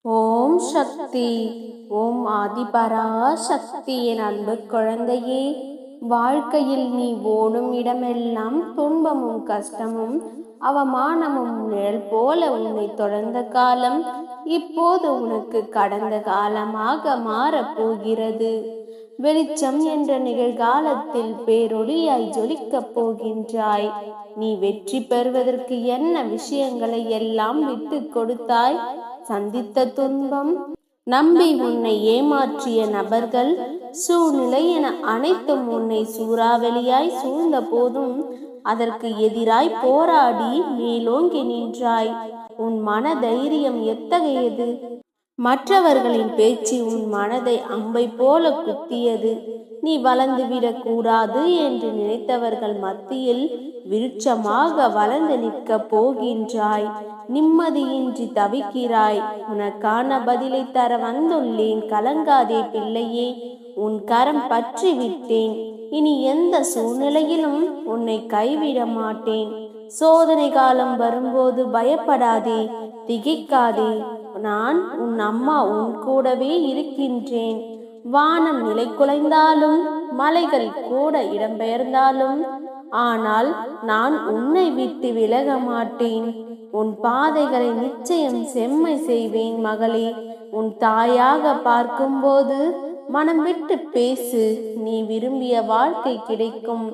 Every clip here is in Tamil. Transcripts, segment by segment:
ஓம் சக்தி. ஓம் ஆதிபரா சக்தி. என் அன்பு குழந்தையே, வாழ்க்கையில் நீ ஓடும் இடமெல்லாம் துன்பமும் கஷ்டமும் அவமானமும் நிழல் போல உன்னை தொடர்ந்த காலம் இப்போது உனக்கு கடந்த காலமாக மாறப்போகிறது. வெளிச்சம் என்ற நிகழ்காலத்தில் பேரொளியாய் ஜொலிக்கப் போகின்றாய். நீ வெற்றி பெறுவதற்கு என்ன விஷயங்களை எல்லாம் விட்டு கொடுத்தாய்? சந்தித்த துன்பம், நம்பி உன்னை ஏமாற்றிய நபர்கள், சூழ்நிலை என அனைத்தும் உன்னை சூறாவளியாய் சூழ்ந்த போதும் அதற்கு எதிராய் போராடி மேலோங்கி நின்றாய். உன் மன தைரியம் எத்தகையது? மற்றவர்களின் பேச்சு உன் மனதை அம்பை போல குத்தியது. நீ வளர்ந்துவிடக் கூடாது என்று நினைத்தவர்கள் மத்தியில் விருட்சமாக வளர்ந்து நிற்கப் போகின்றாய். நிம்மதியின்றி தவிக்கிறாய். உனக்கான பதிலை தர வந்துள்ளேன். கலங்காதே பிள்ளையே, உன் கரம் பற்றி விட்டேன். இனி எந்த சூழ்நிலையிலும் உன்னை கைவிட மாட்டேன். சோதனை காலம் வரும்போது பயப்படாதே, திகைக்காதே. நான் உன் அம்மா உன் கூடவே இருக்கின்றேன். வானம் நிலை குலைந்தாலும் மலைகள் கூட இடம்பெயர்ந்தாலும் ஆனால் நான் உன்னை விட்டு விலக மாட்டேன். உன் பாதைகளை நிச்சயம் செம்மை செய்வேன் மகளே. உன் தாயாக பார்க்கும்போது மனம் விட்டு பேசு. நீ விரும்பிய வாழ்க்கை கிடைக்கும்.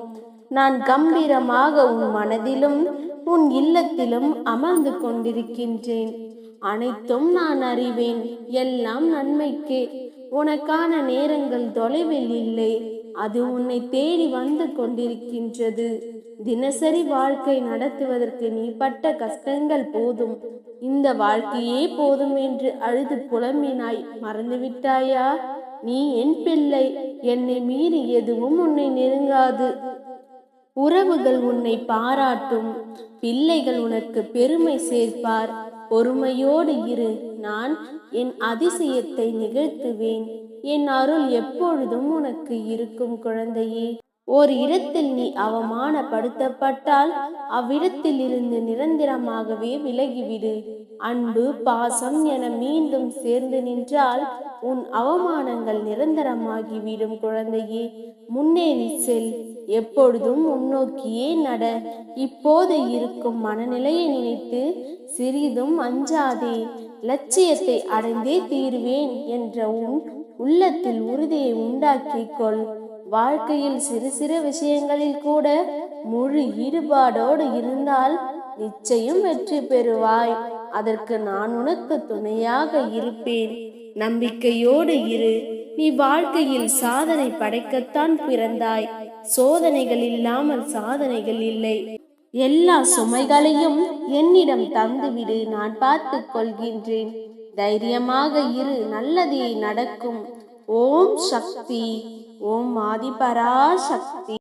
நான் கம்பீரமாக உன் மனதிலும் உன் இல்லத்திலும் அமர்ந்து கொண்டிருக்கின்றேன். அனைத்தும் நான் அறிவேன். எல்லாம் நன்மைக்கே. உனக்கான நேரங்கள் தொலைவில் இல்லை. அது உன்னை தேடி வந்து கொண்டிருக்கின்றது. தினசரி வாழ்க்கை நடத்துவதற்கு நீ பட்ட கஷ்டங்கள் போதும், இந்த வாழ்க்கையே போதும் என்று அழுது புலம்பினாய். மறந்துவிட்டாயா? நீ என் பிள்ளை. என்னை மீறி எதுவும் உன்னை நெருங்காது. உறவுகள் உன்னை பாராட்டும். பிள்ளைகள் உனக்கு பெருமை சேர்ப்பார். பொறுமையோடு இரு. நான் என் அதிசயத்தை நிகழ்த்துவேன். என் அருள் எப்பொழுதும் உனக்கு இருக்கும் குழந்தையே. ஒரு இடத்தில் நீ அவமானப்படுத்தப்பட்டால் அவ்விடத்தில் இருந்து நிரந்தரமாகவே விலகிவிடு. அன்பு பாசம் என மீண்டும் சேர்ந்து நின்றால் உன் அவமானங்கள் நிரந்தரமாகிவிடும் குழந்தையே. முன்னேறி செல். எப்பொழுதும் முன்னோக்கியே நட. இப்போது இருக்கும் மனநிலையை நினைத்து சிறிதும் அஞ்சாதே. லட்சியத்தை அடைந்தே தீர்வேன் என்ற உன் உள்ளத்தில் உறுதியை உண்டாக்கிக் கொள். வாழ்க்கையில் சிறு சிறு விஷயங்களில் கூட முழு ஈடுபாடோடு இருந்தால் நிச்சயம் வெற்றி பெறுவாய். அதற்கு நான் உனக்கு துணையாக இருப்பேன். நம்பிக்கையோடு இரு. நீ வாழ்க்கையில் சாதனை படைக்கத்தான் பிறந்தாய். சோதனைகள் இல்லாமல் சாதனைகள் இல்லை. எல்லா சுமைகளையும் என்னிடம் தந்துவிடு. நான் பார்த்து கொள்கின்றேன். தைரியமாக இரு. நல்லதே நடக்கும். ஓம் சக்தி. ஓம் ஆதிபரா சக்தி.